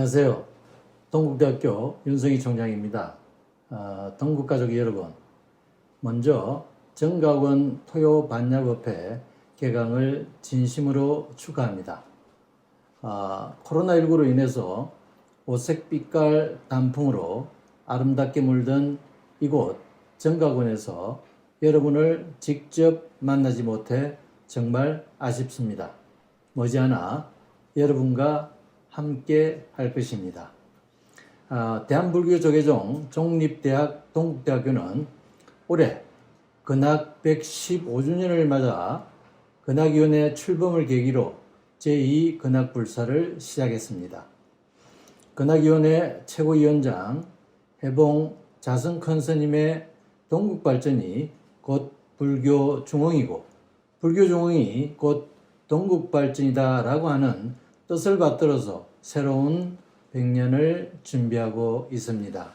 안녕하세요. 동국대학교 윤성희 총장입니다. 동국가족 여러분, 먼저 정가원 토요반야법회 개강을 진심으로 축하합니다. 코로나19로 인해서 오색빛깔 단풍으로 아름답게 물든 이곳 정가원에서 여러분을 직접 만나지 못해 정말 아쉽습니다. 머지않아 여러분과 함께 할 것입니다. 대한불교조계종 종립대학 동국대학교는 올해 근학 115주년을 맞아 근학위원회 출범을 계기로 제2근학불사를 시작했습니다. 근학위원회 최고위원장 해봉 자성컨스님의 동국발전이 곧 불교중흥이고 불교중흥이 곧 동국발전이다 라고 하는 뜻을 받들어서 새로운 100년을 준비하고 있습니다.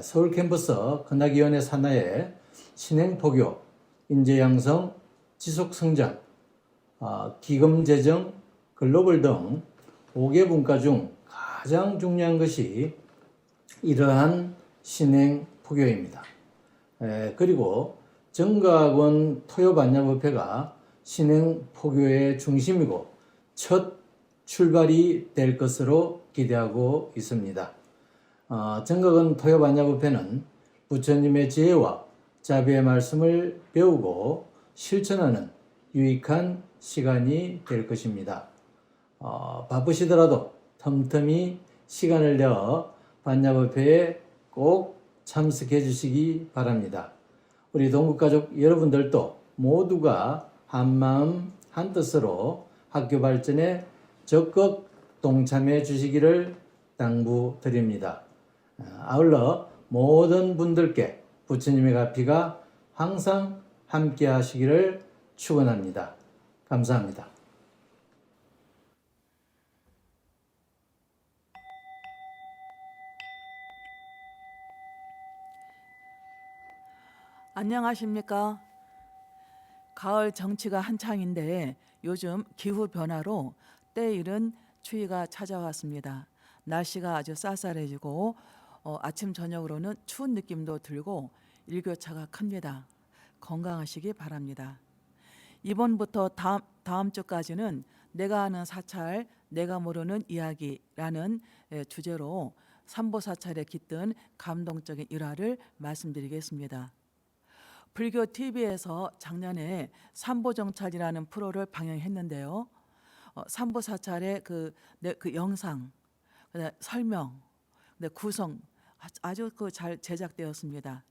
서울 캠퍼스 근학위원회 산하에 신행포교, 인재양성, 지속성장, 기금재정, 글로벌 등 5개 분과 중 가장 중요한 것이 이러한 신행포교입니다. 그리고 정가원 토요반야법회가 신행포교의 중심이고 첫 출발이 될 것으로 기대하고 있습니다. 정가원 토요반야법회는 부처님의 지혜와 자비의 말씀을 배우고 실천하는 유익한 시간이 될 것입니다. 바쁘시더라도 틈틈이 시간을 내어 반야법회에 꼭 참석해 주시기 바랍니다. 우리 동국가족 여러분들도 모두가 한마음 한뜻으로 학교 발전에 적극 동참해 주시기를 당부드립니다. 아울러 모든 분들께 부처님의 가피가 항상 함께 하시기를 축원합니다. 감사합니다. 안녕하십니까? 가을 정치가 한창인데 요즘 기후 변화로 때이른 추위가 찾아왔습니다. 날씨가 아주 쌀쌀해지고 아침 저녁으로는 추운 느낌도 들고 일교차가 큽니다. 건강하시기 바랍니다. 이번부터 다음 주까지는 내가 아는 사찰, 내가 모르는 이야기라는 주제로 삼보사찰에 깃든 감동적인 일화를 말씀드리겠습니다. 불교 TV에서 작년에 삼보정찰이라는 프로를 방영했는데요. 삼보사찰의 그 영상, 설명, 구성 아주 잘 제작되었습니다.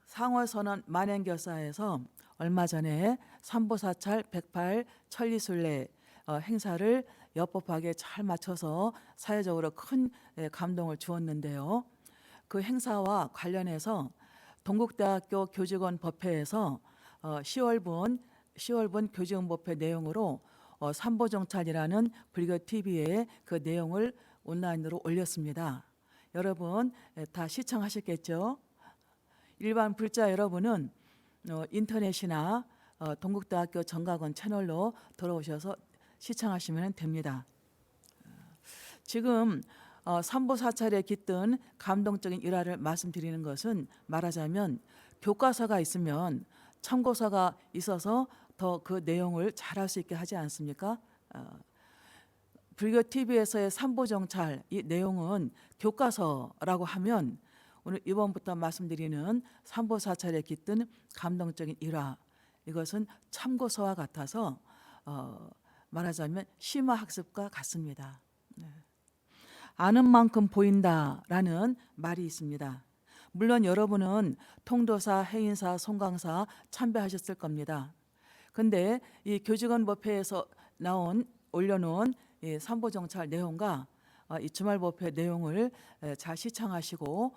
상월선언 만행결사에서 얼마 전에 삼보사찰 108 천리순례 행사를 엽법하게 잘 맞춰서 사회적으로 큰 감동을 주었는데요. 그 행사와 관련해서 동국대학교 교직원 법회에서 10월분 교직원 법회 내용으로 삼보정찰이라는 불교 TV에 그 내용을 온라인으로 올렸습니다. 여러분 다 시청하셨겠죠? 일반 불자 여러분은 인터넷이나 동국대학교 정가원 채널로 들어오셔서 시청하시면 됩니다. 지금 삼보사찰에 깃든 감동적인 일화를 말씀드리는 것은 말하자면 교과서가 있으면 참고서가 있어서 더 그 내용을 잘할 수 있게 하지 않습니까? 불교 TV에서의 삼보정찰 이 내용은 교과서라고 하면 오늘 이번부터 말씀드리는 삼보사찰에 깃든 감동적인 일화 이것은 참고서와 같아서 말하자면 심화학습과 같습니다. 아는 만큼 보인다라는 말이 있습니다. 물론 여러분은 통도사, 해인사, 송강사 참배하셨을 겁니다. 근데 이 교직원 법회에서 올려놓은 이 삼보정찰 내용과 이 주말법회 내용을 잘 시청하시고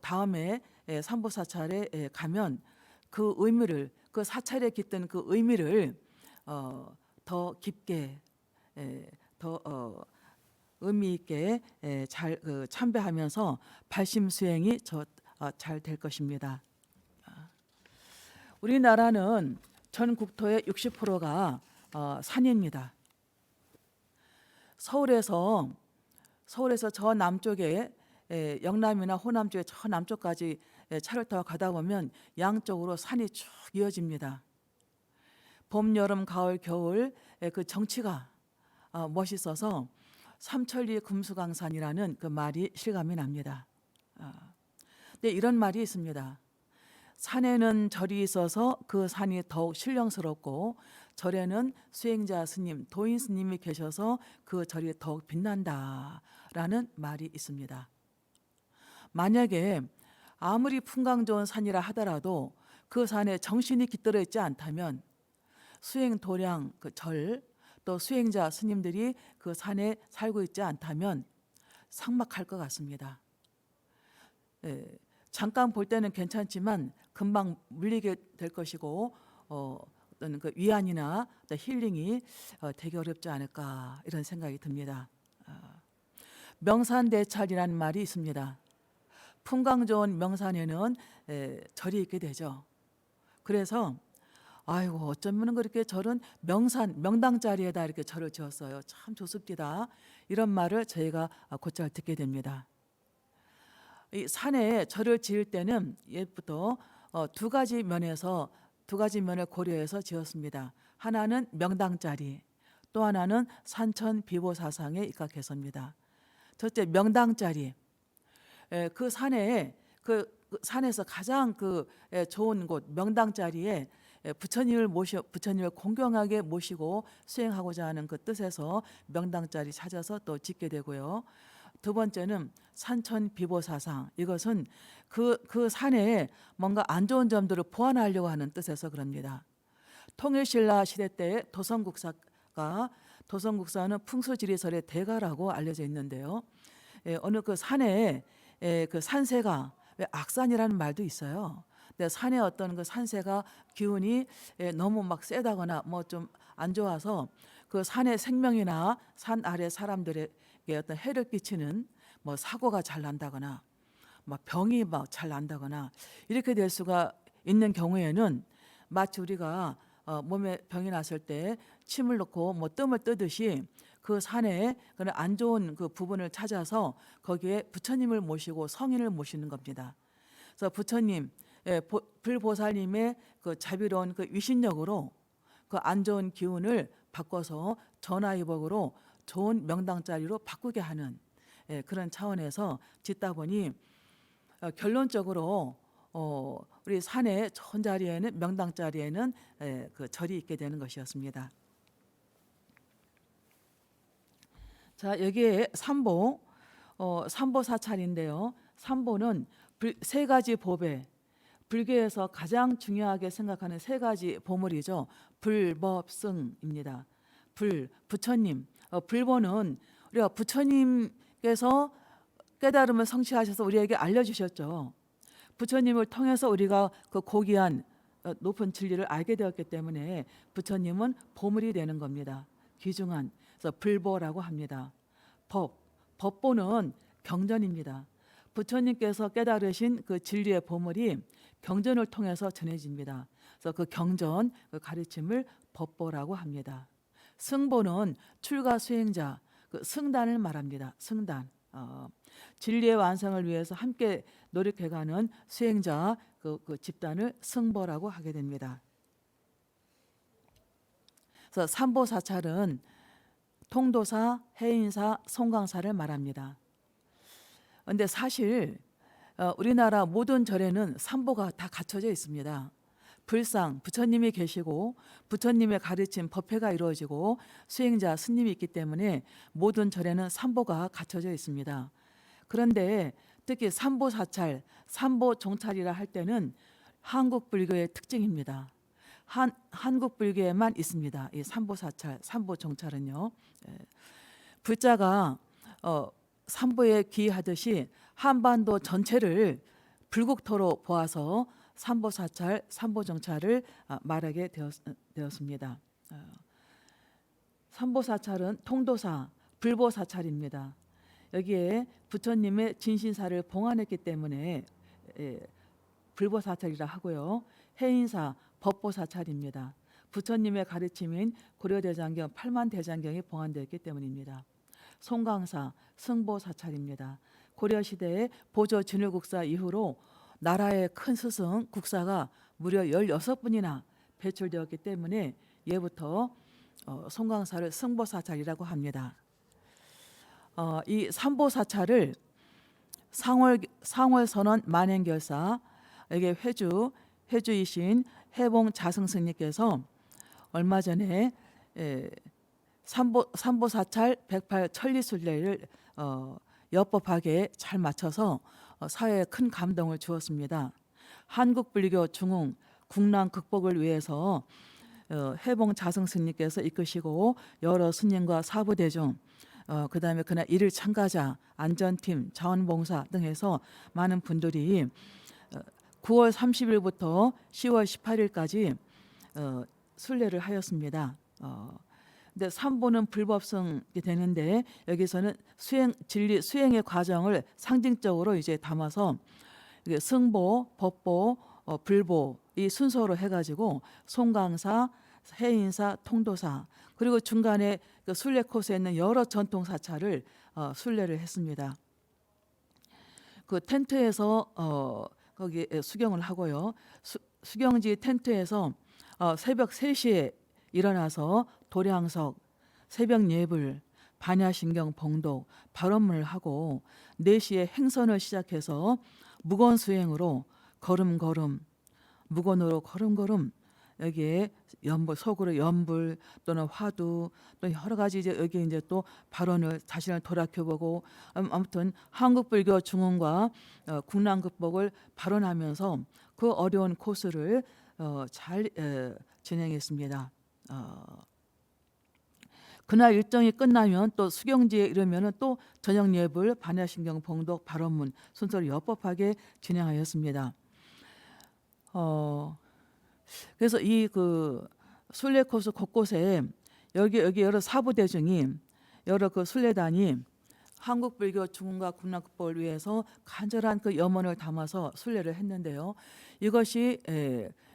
다음에 삼보사찰에 가면 그 의미를 그 사찰에 깃든 그 의미를 더 깊게 더 의미 있게 잘 참배하면서 발심 수행이 잘 될 것입니다. 우리나라는 전 국토의 60%가 산입니다. 서울에서 저 남쪽에 영남이나 호남 쪽에 저 남쪽까지 차를 타고 가다 보면 양쪽으로 산이 쭉 이어집니다. 봄, 여름, 가을, 겨울 그 정치가 멋있어서 삼천리 금수강산이라는 그 말이 실감이 납니다. 근데 이런 말이 있습니다. 산에는 절이 있어서 그 산이 더욱 신령스럽고 절에는 수행자 스님, 도인 스님이 계셔서 그 절이 더욱 빛난다라는 말이 있습니다. 만약에 아무리 풍광 좋은 산이라 하더라도 그 산에 정신이 깃들어 있지 않다면 수행 도량 그 절, 또 수행자 스님들이 그 산에 살고 있지 않다면 삭막할 것 같습니다. 잠깐 볼 때는 괜찮지만 금방 물리게 될 것이고 어떤 그 위안이나 힐링이 되게 어렵지 않을까 이런 생각이 듭니다. 명산대찰이라는 말이 있습니다. 풍광 좋은 명산에는 절이 있게 되죠. 그래서 아이고 어쩌면 그렇게 절은 명당 자리에다 이렇게 절을 지었어요. 참 좋습니다. 이런 말을 저희가 곧잘 듣게 됩니다. 이 산에 절을 지을 때는 옛부터 두 가지 면을 고려해서 지었습니다. 하나는 명당 자리, 또 하나는 산천 비보사상에 입각해서입니다. 첫째 명당 자리. 그 산에 그 산에서 가장 좋은 곳 명당 자리에 부처님을 공경하게 모시고 수행하고자 하는 그 뜻에서 명당 자리 찾아서 또 짓게 되고요. 두 번째는 산천 비보사상. 이것은 그 산에 뭔가 안 좋은 점들을 보완하려고 하는 뜻에서 그럽니다. 통일신라 시대 때 도성국사는 풍수지리설의 대가라고 알려져 있는데요. 어느 그 산에 그 산세가 악산이라는 말도 있어요. 근데 산에 어떤 그 산세가 기운이 너무 막 세다거나 뭐 좀 안 좋아서 그 산의 생명이나 산 아래 사람들에게 어떤 해를 끼치는 뭐 사고가 잘 난다거나 막 병이 막 잘 난다거나 이렇게 될 수가 있는 경우에는 마치 우리가 몸에 병이 났을 때 침을 넣고 뭐 뜸을 뜨듯이 그 산에 그런 안 좋은 그 부분을 찾아서 거기에 부처님을 모시고 성인을 모시는 겁니다. 그래서 부처님, 불보살님의 그 자비로운 그 위신력으로 그 안 좋은 기운을 바꿔서 전화위복으로 좋은 명당 자리로 바꾸게 하는 그런 차원에서 짓다 보니 결론적으로 우리 산의 좋은 자리에는 명당 자리에는 그 절이 있게 되는 것이었습니다. 자, 여기에 삼보 사찰인데요. 삼보는 세 가지 보배, 불교에서 가장 중요하게 생각하는 세 가지 보물이죠. 불법승입니다. 부처님. 불보는 우리가 부처님께서 깨달음을 성취하셔서 우리에게 알려주셨죠. 부처님을 통해서 우리가 그 고귀한 높은 진리를 알게 되었기 때문에 부처님은 보물이 되는 겁니다. 귀중한. 그래서 불보라고 합니다. 법보는 경전입니다. 부처님께서 깨달으신 그 진리의 보물이 경전을 통해서 전해집니다. 그래서 그 경전, 그 가르침을 법보라고 합니다. 승보는 출가 수행자, 그 승단을 말합니다. 승단. 진리의 완성을 위해서 함께 노력해가는 수행자 그 집단을 승보라고 하게 됩니다. 그래서 삼보사찰은 통도사, 해인사, 송광사를 말합니다. 그런데 사실 우리나라 모든 절에는 삼보가 다 갖춰져 있습니다. 불상, 부처님이 계시고 부처님의 가르침, 법회가 이루어지고 수행자, 스님이 있기 때문에 모든 절에는 삼보가 갖춰져 있습니다. 그런데 특히 삼보사찰, 삼보종찰이라 할 때는 한국 불교의 특징입니다. 한국 불교에만 있습니다. 이 삼보사찰, 삼보종찰은요. 불자가 삼보에 기하듯이 한반도 전체를 불국토로 보아서 삼보사찰, 삼보정찰을 말하게 되었습니다. 삼보사찰은 통도사, 불보사찰입니다. 여기에 부처님의 진신사를 봉안했기 때문에 불보사찰이라 하고요. 해인사, 법보사찰입니다. 부처님의 가르침인 고려대장경, 8만 대장경이 봉안되었기 때문입니다. 송강사, 승보 사찰입니다. 고려 시대에 보조 진울국사 이후로 나라의 큰 스승 국사가 무려 16분이나 배출되었기 때문에 예부터 송강사를 승보 사찰이라고 합니다. 이 삼보 사찰을 상월선원 만행결사에게 회주이신 해봉 자승스님께서 얼마 전에 삼보 사찰 108 천리순례를 엽법하게 잘 맞춰서 사회에 큰 감동을 주었습니다. 한국 불교 중흥 국난 극복을 위해서 해봉 자승스님께서 이끄시고 여러 스님과 사부대중 그다음에 그날 일일 참가자, 안전팀, 자원봉사 등 해서 많은 분들이 9월 30일부터 10월 18일까지 순례를 하였습니다. 근데 삼보는 불법성이 되는데 여기서는 진리 수행의 과정을 상징적으로 이제 담아서 승보, 법보, 불보 이 순서로 해가지고 송강사, 해인사, 통도사 그리고 중간에 그 순례 코스에 있는 여러 전통 사찰을 순례를 했습니다. 그 텐트에서 거기 수경을 하고요. 수경지 텐트에서 새벽 3시에 일어나서 도량석, 새벽 예불, 반야신경 봉독, 발언문을 하고 4시에 행선을 시작해서 무건 수행으로 걸음걸음, 무건으로 걸음걸음 여기에 연불, 속으로 연불 또는 화두 또 여러 가지 이제 여기 이제 또 발언을 자신을 돌아켜보고 아무튼 한국 불교 중흥과 국난 극복을 발언하면서 그 어려운 코스를 잘 진행했습니다. 그날 일정이 끝나면 또 수경지에 이르면은 또 저녁 예불, 반야신경 봉독, 발언문 순서를 엽법하게 진행하였습니다. 그래서 이 그 순례 코스 곳곳에 여기 여러 사부 대중이 여러 그 순례단이 한국 불교 중흥과 국난 극복을 위해서 간절한 그 염원을 담아서 순례를 했는데요. 이것이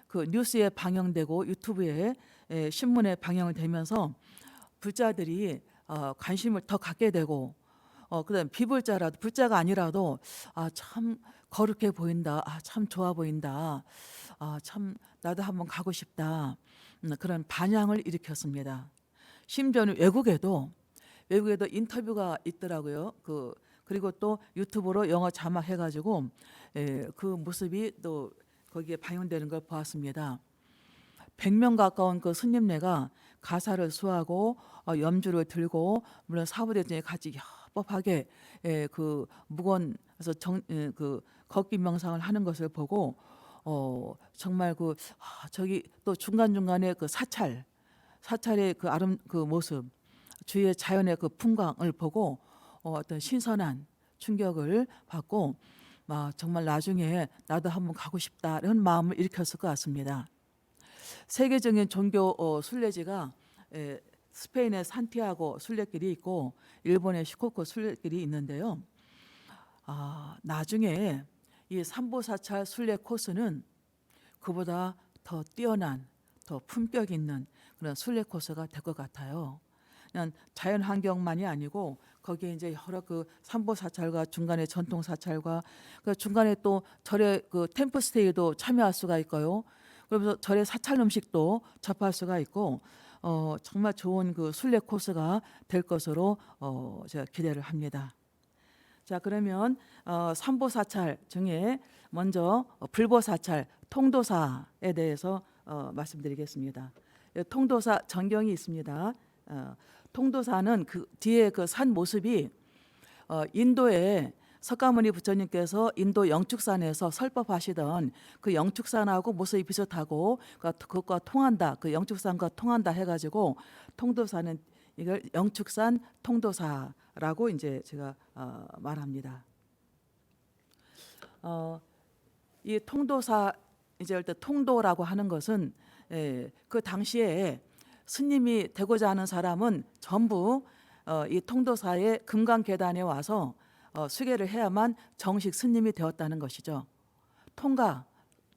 그 뉴스에 방영되고 유튜브에 신문에 방영을 되면서 불자들이 관심을 더 갖게 되고 그다음 비불자라도 불자가 아니라도 참 거룩해 보인다, 참 좋아 보인다, 참 나도 한번 가고 싶다 그런 반향을 일으켰습니다. 심지어는 외국에도 인터뷰가 있더라고요. 그리고 또 유튜브로 영어 자막 해가지고 그 모습이 또 거기에 방영되는 걸 보았습니다. 100명 가까운 그 스님네가 가사를 수하고 염주를 들고 물론 사부대중이 같이 협법하게 그 무건에서 그 걷기 명상을 하는 것을 보고 정말 저기 또 중간중간에 그 사찰의 그 모습 주위의 자연의 그 풍광을 보고 어떤 신선한 충격을 받고 정말 나중에 나도 한번 가고 싶다 이런 마음을 일으켰을 것 같습니다. 세계적인 종교 순례지가 스페인의 산티아고 순례길이 있고 일본의 시코쿠 순례길이 있는데요. 나중에 이 삼보사찰 순례 코스는 그보다 더 뛰어난, 더 품격 있는 그런 순례 코스가 될 것 같아요. 그냥 자연 환경만이 아니고 거기에 이제 여러 그 삼보사찰과 중간에 전통 사찰과 그 중간에 또 절의 그 템플스테이도 참여할 수가 있고요. 그러면서 절의 사찰 음식도 접할 수가 있고 정말 좋은 그 순례 코스가 될 것으로 제가 기대를 합니다. 자 그러면 삼보사찰 중에 먼저 불보사찰 통도사에 대해서 말씀드리겠습니다. 통도사 전경이 있습니다. 통도사는 그 뒤에 그 산 모습이 인도에 석가모니 부처님께서 인도 영축산에서 설법하시던 그 영축산하고 모습이 비슷하고 그것과 통한다, 그 영축산과 통한다 해가지고 통도사는 이걸 영축산 통도사라고 이제 제가 말합니다. 이 통도사 이제 일단 통도라고 하는 것은 그 당시에 스님이 되고자 하는 사람은 전부 이 통도사의 금강계단에 와서 수계를 해야만 정식 스님이 되었다는 것이죠. 통가,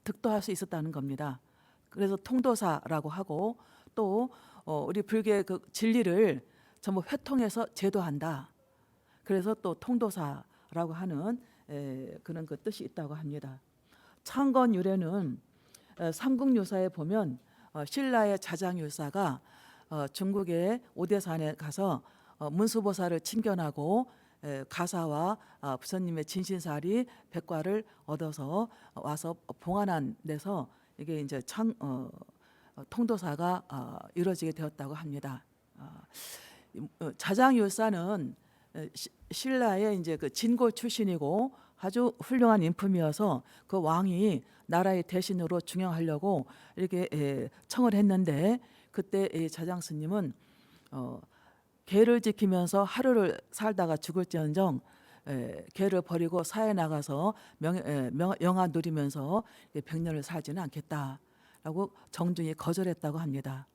득도할 수 있었다는 겁니다. 그래서 통도사라고 하고 또 우리 불교의 그 진리를 전부 회통해서 제도한다. 그래서 또 통도사라고 하는 그런 그 뜻이 있다고 합니다. 창건 유래는 삼국유사에 보면 신라의 자장율사가 중국의 오대산에 가서 문수보살을 친견하고 가사와 부처님의 진신사리 백과를 얻어서 와서 봉안한 데서 이게 이제 통도사가 이루어지게 되었다고 합니다. 자장율사는 신라의 이제 그 진골 출신이고 아주 훌륭한 인품이어서 그 왕이 나라의 대신으로 중용하려고 이렇게 청을 했는데 그때 이 자장 스님은 계를 지키면서 하루를 살다가 죽을지언정 계를 버리고 사회 나가서 영화 누리면서 백년을 살지는 않겠다라고 정중히 거절했다고 합니다.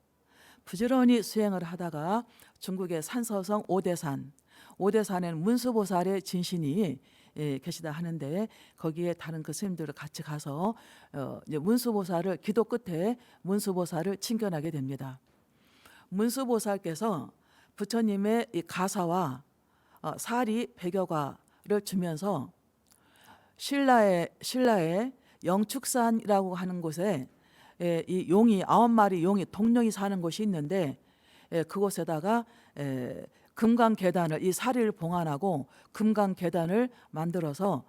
부지런히 수행을 하다가 중국의 산서성 오대산에는 문수보살의 진신이 계시다 하는데 거기에 다른 그 스님들을 같이 가서 이제 문수보살을 기도 끝에 문수보살을 친견하게 됩니다. 문수보살께서 부처님의 이 가사와 사리 100여과를 주면서 신라의 영축산이라고 하는 곳에 이 용이 9마리 용이 동령이 사는 곳이 있는데 그곳에다가 금강계단을 이 사리를 봉안하고 금강계단을 만들어서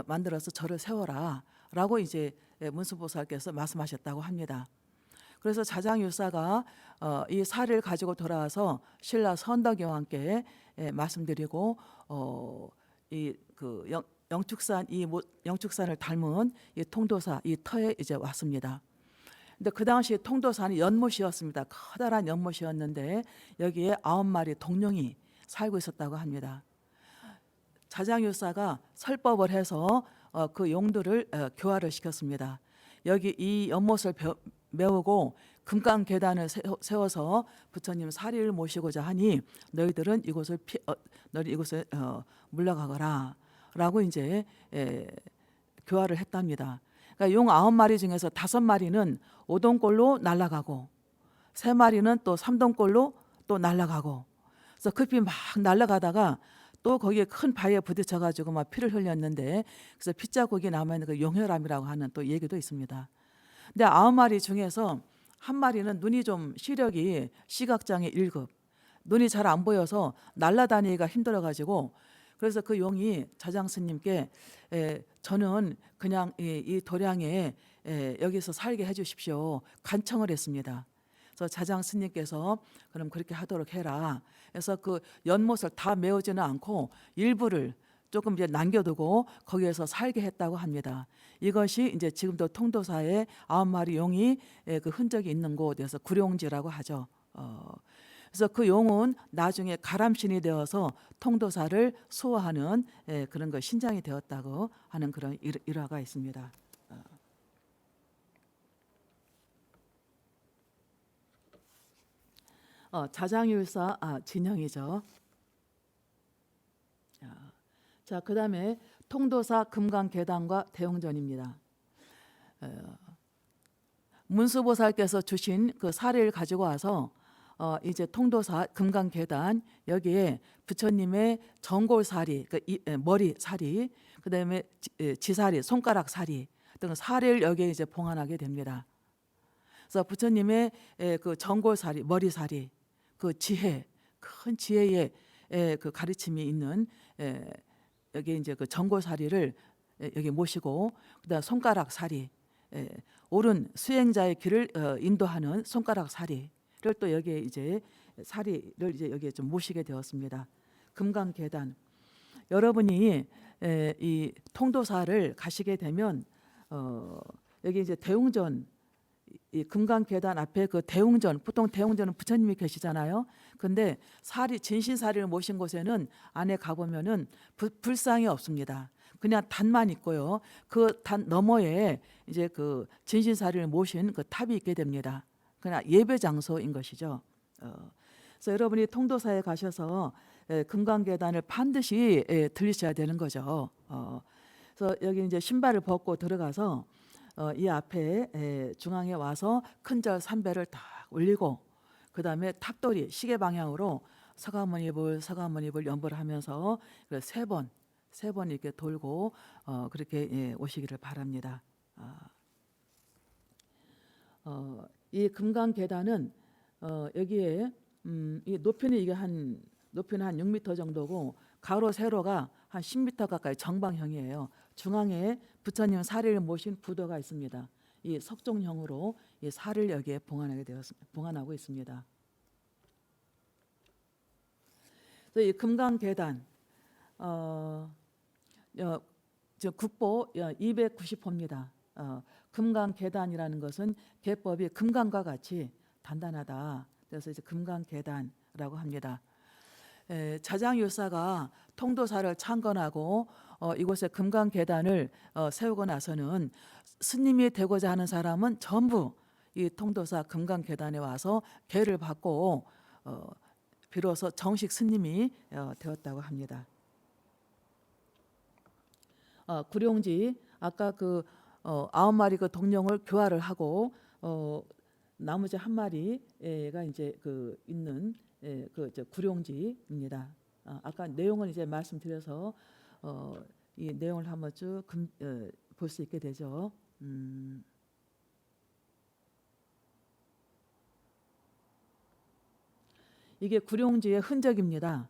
만들어서 절을 세워라라고 이제 문수보살께서 말씀하셨다고 합니다. 그래서 자장율사가 이 사리를 가지고 돌아와서 신라 선덕여왕께 말씀드리고 이 그 영축산을 닮은 이 통도사 이 터에 이제 왔습니다. 근데 그 당시 통도사는 연못이었습니다. 커다란 연못이었는데 여기에 9마리 동령이 살고 있었다고 합니다. 자장율사가 설법을 해서 그 용들을 교화를 시켰습니다. 여기 이 연못을 메우고 금강계단을 세워서 부처님 사리를 모시고자 하니 너희들은 이곳을 물러가거라라고 이제 교화를 했답니다. 그러니까 용 9마리 중에서 5마리는 오동골로 날아가고 3마리는 또 삼동골로 또 날아가고 그래서 급히 막 날아가다가 또 거기에 큰 바위에 부딪혀가지고 막 피를 흘렸는데 그래서 핏자국이 남아있는 그 용혈암이라고 하는 또 얘기도 있습니다. 근데 9마리 중에서 1마리는 눈이 좀 시각장애 1급 눈이 잘 안 보여서 날아다니기가 힘들어가지고 그래서 그 용이 자장 스님께 저는 그냥 이 도량에 여기서 살게 해주십시오 간청을 했습니다. 그래서 자장 스님께서 그럼 그렇게 하도록 해라. 그래서 그 연못을 다 메우지는 않고 일부를 조금 이제 남겨두고 거기에서 살게 했다고 합니다. 이것이 이제 지금도 통도사에 9마리 용이 그 흔적이 있는 곳에서 구룡지라고 하죠. 그래서 그 용은 나중에 가람신이 되어서 통도사를 수호하는 그런 거 신장이 되었다고 하는 그런 일화가 있습니다. 자장율사 진형이죠. 자, 그다음에 통도사 금강계단과 대웅전입니다. 문수보살께서 주신 그 사례를 가지고 와서 이제 통도사 금강계단 여기에 부처님의 전골사리, 머리사리, 그다음에 지사리, 손가락사리 등 사례를 여기에 이제 봉안하게 됩니다. 그래서 부처님의 그 전골사리, 머리사리, 그 지혜, 큰 지혜의 그 가르침이 있는 여기 이제 그 전골사리를 여기 모시고 그다음 손가락사리, 옳은 수행자의 길을 인도하는 손가락사리. 를 또 여기에 이제 사리를 이제 여기에 좀 모시게 되었습니다. 금강계단 여러분이 이 통도사를 가시게 되면 여기 이제 대웅전 이 금강계단 앞에 그 대웅전 보통 대웅전은 부처님이 계시잖아요. 근데 진신사리를 모신 곳에는 안에 가보면은 불상이 없습니다. 그냥 단만 있고요. 그 단 너머에 이제 그 진신사리를 모신 그 탑이 있게 됩니다. 그냥 예배 장소인 것이죠. 그래서 여러분이 통도사에 가셔서 금강계단을 반드시 들리셔야 되는 거죠. 그래서 여기 이제 신발을 벗고 들어가서 이 앞에 중앙에 와서 큰절 3배를 딱 올리고 그 다음에 탑돌이 시계 방향으로 서가모니불 연보를 하면서 세 번 이렇게 돌고 그렇게 예, 오시기를 바랍니다. 이 금강 계단은 여기에 이 높이는 한 6m 정도고 가로 세로가 한 10m 가까이 정방형이에요. 중앙에 부처님 사리를 모신 부도가 있습니다. 이 석종형으로 이 사를 여기에 봉안하고 있습니다. 그래서 이 금강 계단 국보 290호입니다. 금강 계단이라는 것은 계법이 금강과 같이 단단하다. 그래서 이제 금강 계단이라고 합니다. 자장율사가 통도사를 창건하고 이곳에 금강 계단을 세우고 나서는 스님이 되고자 하는 사람은 전부 이 통도사 금강 계단에 와서 계를 받고 비로소 정식 스님이 되었다고 합니다. 구룡지 아까 그 9마리 그 동룡을 교화를 하고 나머지 한 마리가 이제 그 있는 그 구룡지입니다. 아까 내용을 이제 말씀드려서 이 내용을 한번 쭉 볼 수 있게 되죠. 이게 구룡지의 흔적입니다.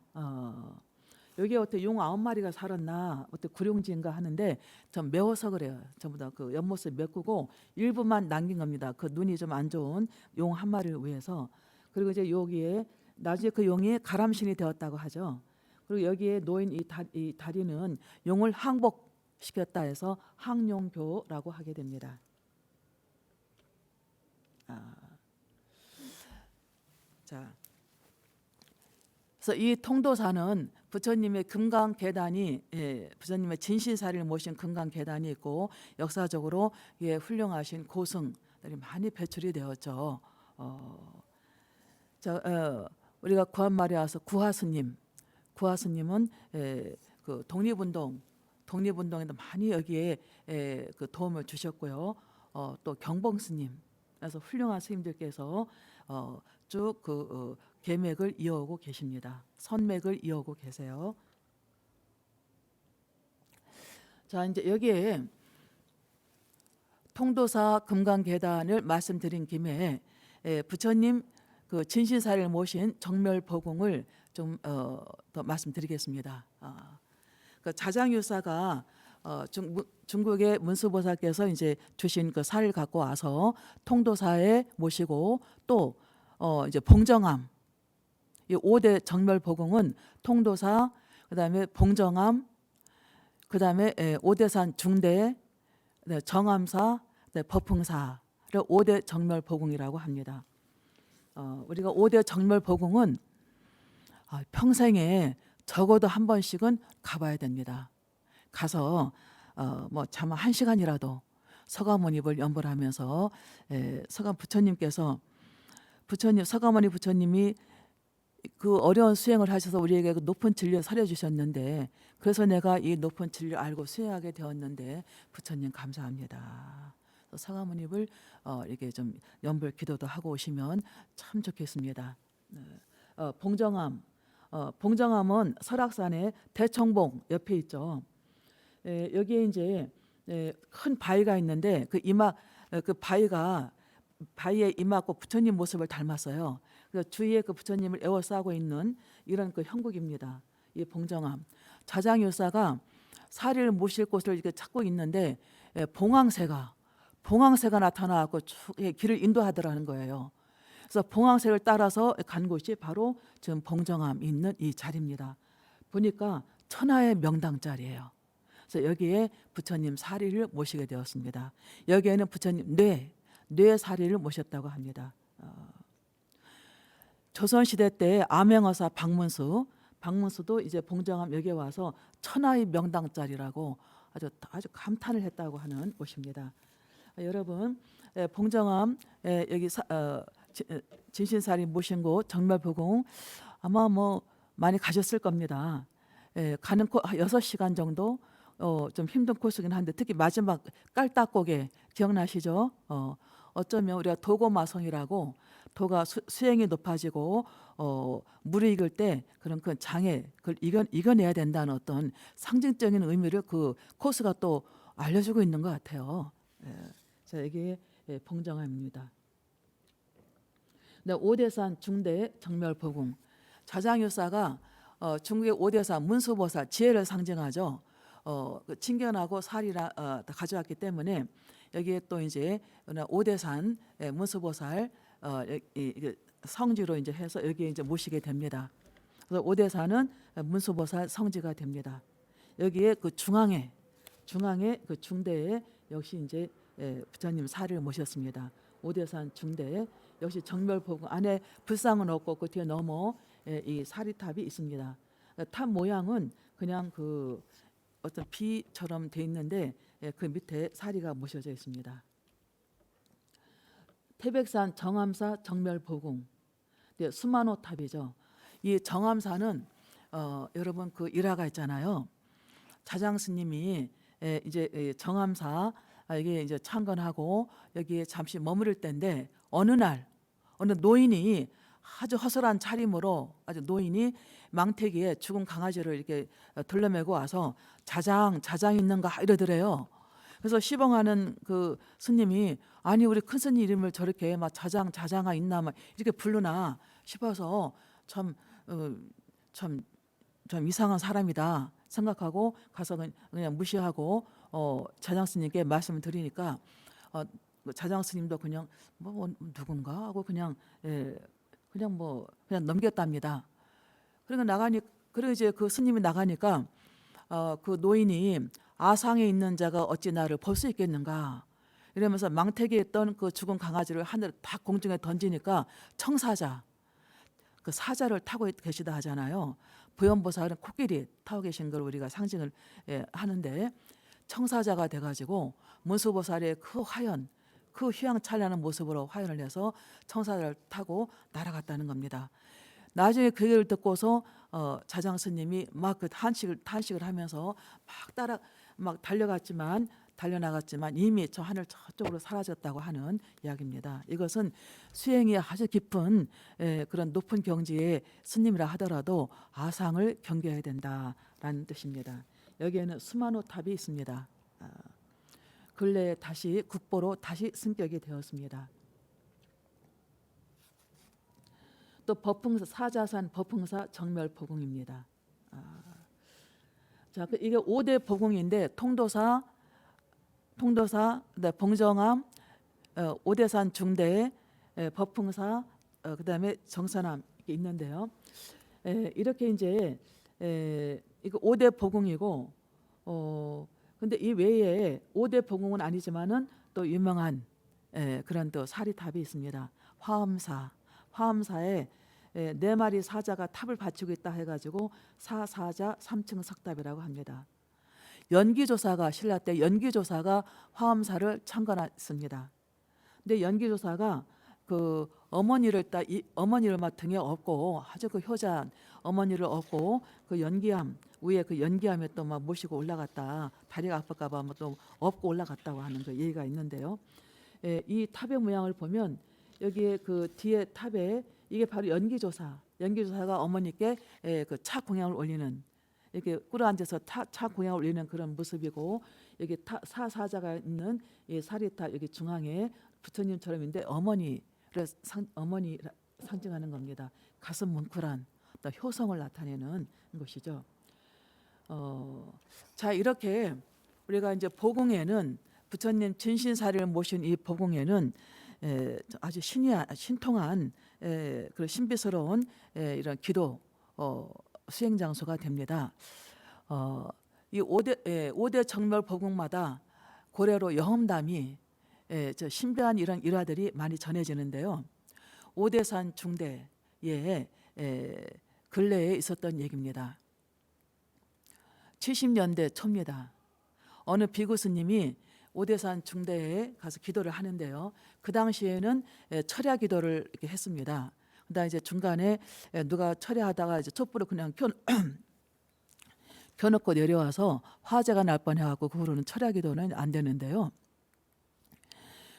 여기에 어떻게 용 9마리가 살았나 어떻게 구룡지인가 하는데 좀 메워서 그래요. 전부 다 그 옆모습 메꾸고 일부만 남긴 겁니다. 그 눈이 좀 안 좋은 용 한 마리를 위해서. 그리고 이제 여기에 나중에 그 용이 가람신이 되었다고 하죠. 그리고 여기에 놓인 이 다리는 용을 항복시켰다 해서 항용교라고 하게 됩니다. 자, 그래서 이 통도사는 부처님의 금강 계단이 부처님의 진신사리를 모신 금강 계단이 있고 역사적으로 훌륭하신 고승들이 많이 배출이 되었죠. 우리가 구한말에 와서 구하스님은 그 독립운동에도 많이 여기에 그 도움을 주셨고요. 또 경봉스님, 그래서 훌륭한 스님들께서 쭉 그 계맥을 이어오고 계십니다. 선맥을 이어오고 계세요. 자, 이제 여기에 통도사 금강계단을 말씀드린 김에 부처님 그 진신사리를 모신 정멸보궁을 좀 더 말씀드리겠습니다. 그 자장유사가 중국의 문수보살께서 이제 주신 그 살을 갖고 와서 통도사에 모시고 또 이제 봉정암 이 5대 정멸보궁은 통도사, 그다음에 봉정암, 그다음에 오대산 중대, 정암사, 법흥사를 5대 정멸보궁이라고 합니다. 우리가 5대 정멸보궁은 평생에 적어도 한 번씩은 가봐야 됩니다. 가서 뭐 참 1시간이라도 서가모니불 연보를 하면서 서가 부처님께서 서가모니 부처님이 그 어려운 수행을 하셔서 우리에게 그 높은 진리를 살려주셨는데 그래서 내가 이 높은 진리를 알고 수행하게 되었는데 부처님 감사합니다. 서가모니불 이렇게 좀 연불 기도도 하고 오시면 참 좋겠습니다. 봉정암은 설악산의 대청봉 옆에 있죠. 여기에 이제 큰 바위가 있는데 그 바위에 이마고 부처님 모습을 닮았어요. 그래서 주위에 그 부처님을 에워싸고 있는 이런 그 형국입니다. 이 봉정암 자장유사가 사리를 모실 곳을 이렇게 찾고 있는데 봉황새가 나타나고 길을 인도하더라는 거예요. 그래서 봉황새를 따라서 간 곳이 바로 지금 봉정암 있는 이 자리입니다. 보니까 천하의 명당 자리예요. 그래서 여기에 부처님 사리를 모시게 되었습니다. 여기에는 부처님 뇌 사리를 모셨다고 합니다. 조선시대 때 암행어사 박문수도 이제 봉정암 여기에 와서 천하의 명당 자리라고 아주 감탄을 했다고 하는 곳입니다. 여러분 봉정암 여기 진신사리 모신 곳 정멸보궁 아마 뭐 많이 가셨을 겁니다. 가는 6시간 정도 좀 힘든 코스긴 한데 특히 마지막 깔딱고개 기억나시죠? 어쩌면 우리가 도고마성이라고 도가 수행이 높아지고 물을 익을 때 그런 그 장애 그걸 이겨내야 된다는 어떤 상징적인 의미를 그 코스가 또 알려주고 있는 것 같아요. 예. 자, 이게 봉정암입니다. 네, 오대산 중대 정멸포궁. 자장유사가 중국의 오대산 문수보살 지혜를 상징하죠. 그 친견하고 살이라 다 가져왔기 때문에 여기에 또 이제 오대산 문수보살 성지로 이제 해서 여기에 이제 모시게 됩니다. 그래서 오대산은 문수보살 성지가 됩니다. 여기에 그 중앙에 그 중대에 역시 이제 부처님 사리를 모셨습니다. 오대산 중대에 역시 정멸포궁 안에 불상은 없고 그 뒤에 넘어 이 사리탑이 있습니다. 탑 모양은 그냥 그 어떤 비처럼 돼 있는데 그 밑에 사리가 모셔져 있습니다. 태백산 정암사 정멸포궁, 수만호 탑이죠. 이 정암사는 여러분 그 일화가 있잖아요. 자장 스님이 이제 정암사 이게 이제 창건하고 여기에 잠시 머무를 때인데 어느 노인이 아주 허술한 차림으로 아주 노인이 망태기에 죽은 강아지를 이렇게 둘러매고 와서 자장 있는가 이러더래요. 그래서 시봉하는 그 스님이 아니 우리 큰 스님 이름을 저렇게 막 자장아 있나 막 이렇게 부르나 싶어서 참 이상한 사람이다 생각하고 가서 그냥 무시하고 자장 스님께 말씀을 드리니까 자장 스님도 그냥 뭐 누군가 하고 그냥 그냥 넘겼답니다. 그리고 이제 그 스님이 나가니까 그 노인이 아상에 있는 자가 어찌 나를 볼 수 있겠는가 이러면서 망태기에 있던 그 죽은 강아지를 하늘 딱 공중에 던지니까 청사자 그 사자를 타고 계시다 하잖아요. 부연보살은 코끼리 타고 계신 걸 우리가 상징을 하는데 청사자가 돼가지고 문수보살의 그 화연 그 휘황찬란한 모습으로 화연을 해서 청사자를 타고 날아갔다는 겁니다. 나중에 그 얘기를 듣고서 자장 스님이 막 그 탄식을 하면서 막 달려나갔지만 이미 저 하늘 저쪽으로 사라졌다고 하는 이야기입니다. 이것은 수행이 아주 깊은 그런 높은 경지의 스님이라 하더라도 아상을 경계해야 된다라는 뜻입니다. 여기에는 수만호 탑이 있습니다. 근래에 다시 국보로 다시 승격이 되었습니다. 또 사자산 법흥사 정멸포궁입니다. 자, 이게 5대 포궁인데 통도사, 봉정암, 오대산 중대, 법흥사, 그다음에 정선암 이렇게 있는데요. 이렇게 이제 이거 5대 포궁이고 근데 이 외에 5대 포궁은 아니지만은 또 유명한 그런 또 사리탑이 있습니다. 화엄사에 4마리 사자가 탑을 받치고 있다 해가지고 사자 3층 석탑이라고 합니다. 신라 때 연기조사가 화엄사를 창건했습니다. 근데 연기조사가 그 어머니를 막 등에 업고 아주 그 효자한 어머니를 업고 그 연기암 위에 그 연기암에 또 막 모시고 올라갔다 다리가 아플까봐 또 업고 올라갔다고 하는 그 얘기가 있는데요. 이 탑의 모양을 보면 여기에 그 뒤에 탑에 이게 바로 연기조사가 어머니께 그 차 공양을 올리는 이렇게 꿇어앉아서 차 공양을 올리는 그런 모습이고 여기 사자가 있는 이 사리탑 여기 중앙에 부처님처럼인데 어머니를 상징하는 겁니다. 가슴 뭉클한 또 효성을 나타내는 것이죠. 자 이렇게 우리가 이제 보궁에는 부처님 진신사리를 모신 이 보궁에는 아주 신통한 그런 신비스러운 이런 기도 수행 장소가 됩니다. 이 5대 정멸 보궁마다 고래로 영험담이 저 신비한 이런 일화들이 많이 전해지는데요. 오대산 중대에 근래에 있었던 얘기입니다. 70년대 초입니다. 어느 비구 스님이 오대산 중대에 가서 기도를 하는데요. 그 당시에는 철야 기도를 이렇게 했습니다. 그다음 이제 중간에 누가 철야하다가 이제 촛불을 그냥 켜놓고 내려와서 화재가 날 뻔해갖고 그 후로는 철야 기도는 안 되는데요.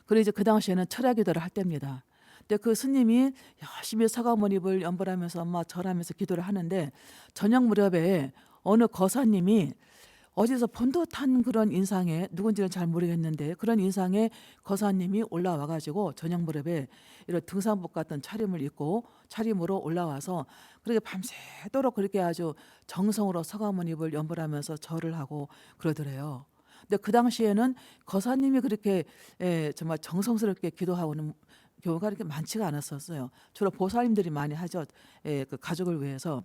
그리고 이제 그 당시에는 철야 기도를 할 때입니다. 근데 그 스님이 열심히 서가모니를 연불하면서 막 절하면서 기도를 하는데 저녁 무렵에 어느 거사님이 어디서 본 듯한 그런 인상에, 누군지는 잘 모르겠는데 그런 인상에 거사님이 올라와 가지고 저녁 무렵에 이런 등산복 같은 차림을 입고 차림으로 올라와서 그렇게 밤새도록 그렇게 아주 정성으로 서가모니를 연불하면서 절을 하고 그러더래요. 근데 그 당시에는 거사님이 그렇게 정말 정성스럽게 기도하고는 경우가 그렇게 많지가 않았었어요. 주로 보살님들이 많이 하죠. 그 가족을 위해서.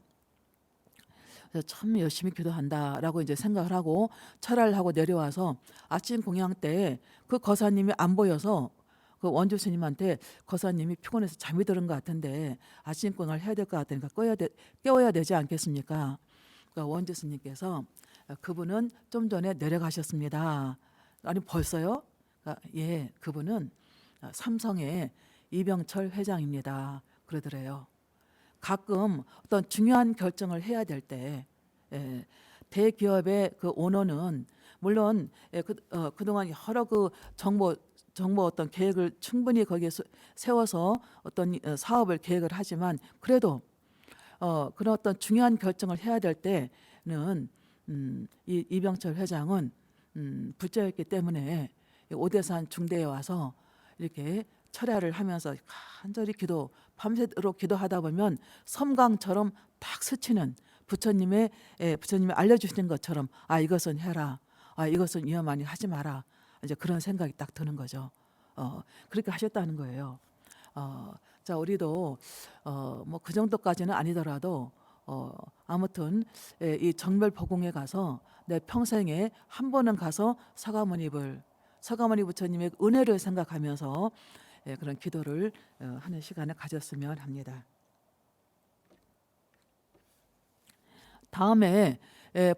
그래서 참 열심히 기도한다라고 이제 생각을 하고 철야를 하고 내려와서 아침 공양 때 그 거사님이 안 보여서 그 원주 스님한테 거사님이 피곤해서 잠이 드는 것 같은데 아침 공양을 해야 될 것 같으니까 깨워야 되지 않겠습니까? 그러니까 원주 스님께서 그분은 좀 전에 내려가셨습니다. 아니 벌써요? 그러니까 예, 그분은 삼성의 이병철 회장입니다. 그러더래요. 가끔 어떤 중요한 결정을 해야 될 때 대기업의 그 오너는 물론 그동안 여러 그 정보 어떤 계획을 충분히 거기에 세워서 어떤 사업을 계획을 하지만 그래도 그런 어떤 중요한 결정을 해야 될 때는 이 이병철 회장은 부자였기 때문에 오대산 중대에 와서 이렇게 철야를 하면서 간절히 밤새도록 기도하다 보면 섬광처럼 딱 스치는 부처님이 알려주시는 것처럼 아 이것은 해라, 아 이것은 위험하니 하지 마라, 이제 그런 생각이 딱 드는 거죠. 그렇게 하셨다는 거예요. 자 우리도 뭐 그 정도까지는 아니더라도 아무튼 이 정멸보궁에 가서 내 평생에 한 번은 가서 서가모니 부처님의 은혜를 생각하면서 그런 기도를 하는 시간을 가졌으면 합니다. 다음에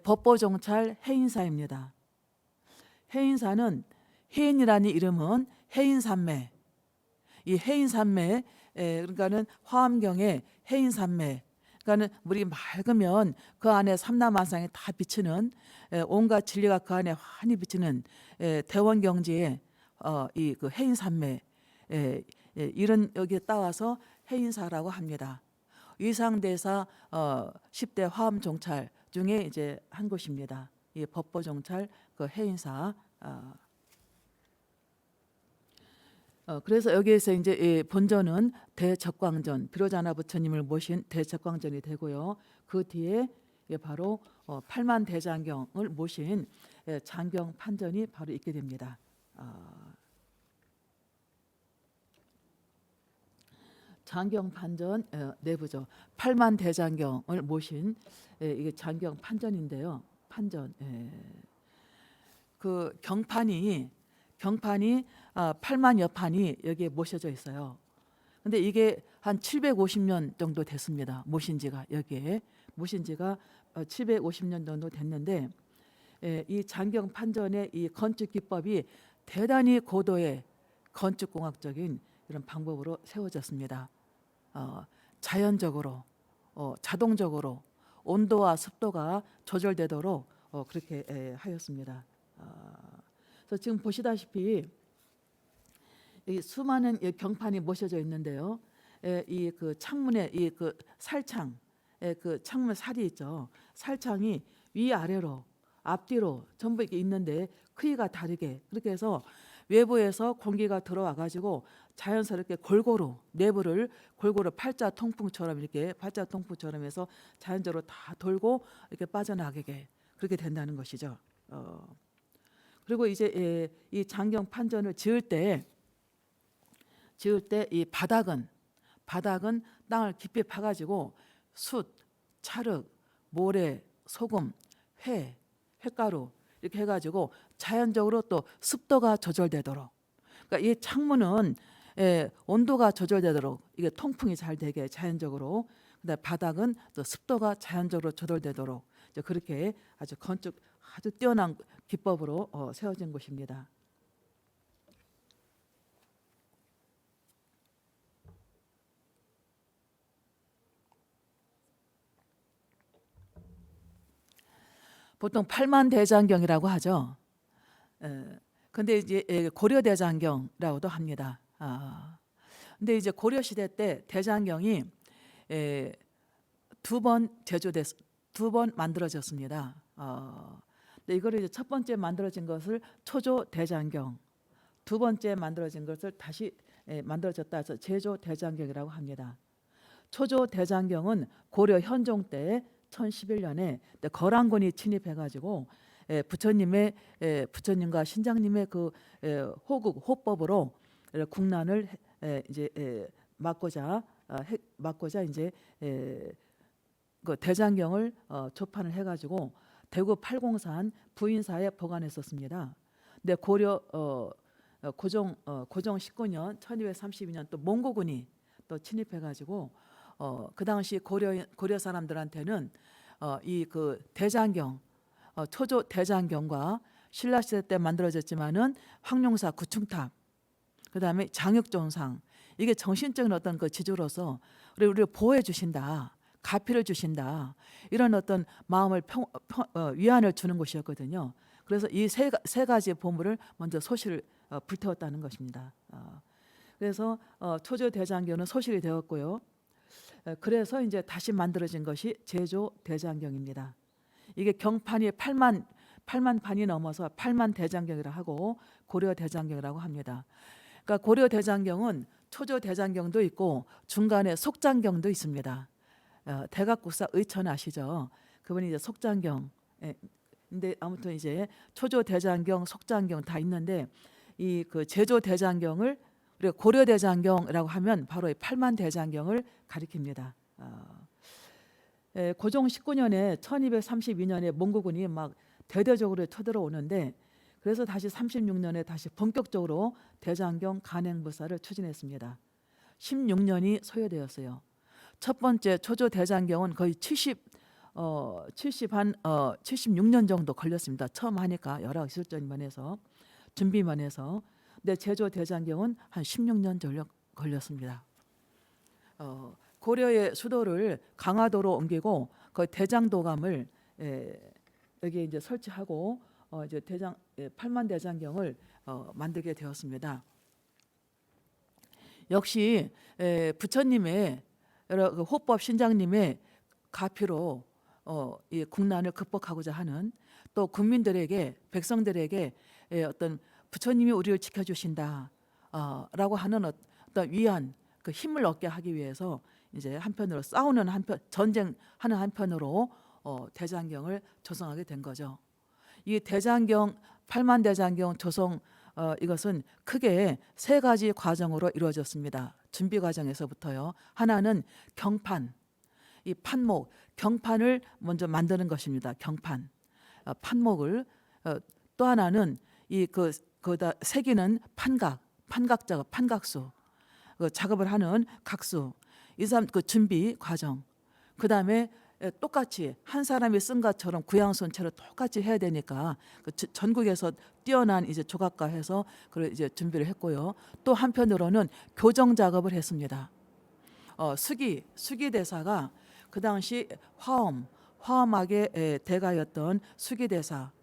법보종찰 해인사입니다. 해인사는 해인이라는 이름은 해인산매, 이 해인산매 그러니까는 화엄경의 해인산매, 그러니까는 물이 맑으면 그 안에 삼라만상이 다 비치는 온갖 진리가 그 안에 환히 비치는 대원경지의 이 그 해인산매, 이런 여기에 따와서 해인사라고 합니다. 위상대사 10대 화엄종찰 중에 이제 한 곳입니다. 이 법보종찰 그 해인사. 그래서 여기에서 이제 이 본전은 대적광전, 비로자나 부처님을 모신 대적광전이 되고요. 그 뒤에 바로 팔만대장경을 모신 장경판전이 바로 있게 됩니다. 장경판전 내부죠. 팔만대장경을 모신 이게 장경판전인데요. 판전. 그 경판이 8만여 판이 여기에 모셔져 있어요. 근데 이게 한 750년 정도 됐습니다. 모신 지가 750년 정도 됐는데 이 장경판전의 이 건축 기법이 대단히 고도의 건축공학적인 이런 방법으로 세워졌습니다. 자연적으로 자동적으로 온도와 습도가 조절되도록 그렇게 하였습니다. 그래서 지금 보시다시피 이 수많은 경판이 모셔져 있는데요. 이 그 창문에 이 그 살창, 그 창문 살이 있죠. 살창이 위아래로 앞뒤로 전부 이렇게 있는데 크기가 다르게 그렇게 해서 외부에서 공기가 들어와 가지고 자연스럽게 골고루 내부를 골고루 팔자 통풍처럼 해서 자연적으로 다 돌고 이렇게 빠져나가게 그렇게 된다는 것이죠. 그리고 이제 이 장경 판전을 지을 때 이 바닥은 땅을 깊이 파가지고 숯, 찰흙, 모래, 소금, 횟가루 이렇게 해가지고 자연적으로 또 습도가 조절되도록, 그러니까 이 창문은 온도가 조절되도록 이게 통풍이 잘 되게 자연적으로, 그다음 바닥은 또 습도가 자연적으로 조절되도록 이제 그렇게 아주 건축 아주 뛰어난 기법으로 세워진 곳입니다. 보통 팔만대장경이라고 하죠. 근데 이제 고려대장경이라고도 합니다. 근데 이제 고려 시대 때 대장경이 두 번 만들어졌습니다. 근데 이거를 이제 첫 번째 만들어진 것을 초조 대장경, 두 번째 만들어진 것을 다시 만들어졌다 해서 제조 대장경이라고 합니다. 초조 대장경은 고려 현종 때 1011년에 거란군이 침입해가지고 부처님과 신장님의 그 호법으로 국난을 이제 막고자 이제 그 대장경을 조판을 해가지고 대구 팔공산 부인사에 보관했었습니다. 근데 고려 고종 19년 1232년 또 몽고군이 또 침입해가지고 그 당시 고려 사람들한테는 이 그 대장경 초조 대장경과 신라 시대 때 만들어졌지만은 황룡사 구충탑, 그다음에 장육종상, 이게 정신적인 어떤 그 지주로서 우리를 보호해 주신다, 가피를 주신다, 이런 어떤 마음을 위안을 주는 곳이었거든요. 그래서 이 세 가지 보물을 먼저 소실 불태웠다는 것입니다. 그래서 초조 대장경은 소실이 되었고요. 그래서 이제 다시 만들어진 것이 제조 대장경입니다. 이게 경판이 8만 판이 넘어서 8만 대장경이라 하고 고려 대장경이라고 합니다. 그러니까 고려 대장경은 초조 대장경도 있고 중간에 속장경도 있습니다. 대각국사 의천 아시죠? 그분이 이제 속장경. 근데 아무튼 이제 초조 대장경, 속장경 다 있는데 이 그 제조 대장경을 우리가 고려 대장경이라고 하면 바로 이 8만 대장경을 가리킵니다. 고종 19년에 1232년에 몽고군이 막 대대적으로 쳐들어오는데 그래서 다시 36년에 다시 본격적으로 대장경 간행부사를 추진했습니다. 16년이 소요되었어요. 첫 번째 초조 대장경은 거의 76년 정도 걸렸습니다. 처음 하니까 여러 기술적인 면에서 준비 면에서. 근데 제조 대장경은 한 16년 전력 걸렸습니다. 고려의 수도를 강화도로 옮기고 그 대장도감을 여기에 이제 설치하고 이제 8만 대장경을 만들게 되었습니다. 역시 부처님의 여러 그 호법 신장님의 가피로 이 국난을 극복하고자 하는, 또 국민들에게 백성들에게 어떤 부처님이 우리를 지켜주신다 라고 하는 어떤 위안, 그 힘을 얻게 하기 위해서 이제 한편으로 전쟁하는 한편으로 대장경을 조성하게 된 거죠. 이 대장경 8만 대장경 조성 이것은 크게 세 가지 과정으로 이루어졌습니다. 준비 과정에서부터요. 하나는 경판, 이 판목, 경판을 먼저 만드는 것입니다. 경판, 판목을. 또 하나는 이 거기다 새기는 판각 작업, 판각수, 그 작업을 하는 각수, 이 사람 그 준비 과정. 그 다음에 똑같이 한 사람이 쓴 것처럼 구양손체로 똑같이 해야 되니까 그 전국에서 뛰어난 이제 조각가해서 그 이제 준비를 했고요. 또 한편으로는 교정 작업을 했습니다. 수기 대사가 그 당시 화엄학의 대가였던 수기 대사가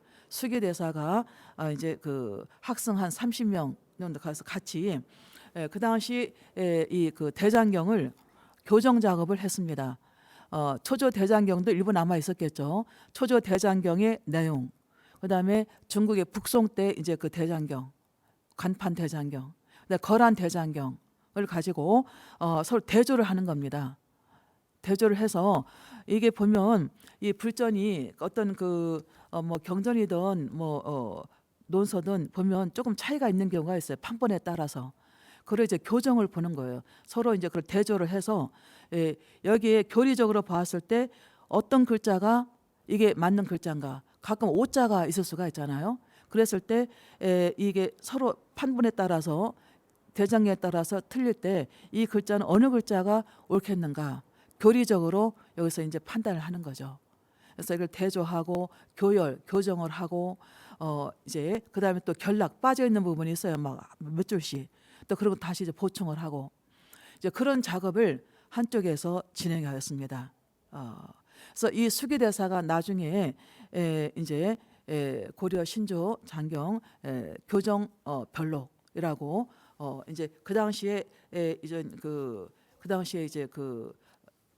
이제 그 학생 한 30명 정도 가서 같이 그 당시 이 그 대장경을 교정 작업을 했습니다. 초조 대장경도 일부 남아 있었겠죠. 초조 대장경의 내용, 그다음에 중국의 북송 때 이제 그 대장경, 간판 대장경, 거란 대장경을 가지고 서로 대조를 하는 겁니다. 대조를 해서 이게 보면 이 불전이 어떤 그 뭐 경전이든 논서든 보면 조금 차이가 있는 경우가 있어요. 판본에 따라서. 그걸 이제 교정을 보는 거예요. 서로 이제 그걸 대조를 해서 여기에 교리적으로 봤을 때 어떤 글자가 이게 맞는 글자인가. 가끔 오자가 있을 수가 있잖아요. 그랬을 때 이게 서로 판본에 따라서 대장에 따라서 틀릴 때 이 글자는 어느 글자가 옳겠는가. 교리적으로 여기서 이제 판단을 하는 거죠. 그래서 이걸 대조하고 교정을 하고 이제 그다음에 또 결락 빠져 있는 부분이 있어요. 막 몇 줄씩. 또 그리고 다시 이제 보충을 하고 이제 그런 작업을 한쪽에서 진행하였습니다. 그래서 이 수기대사가 나중에 이제 고려 신조 장경 교정 별록이라고 이제 그 당시에 이제 그 당시에 이제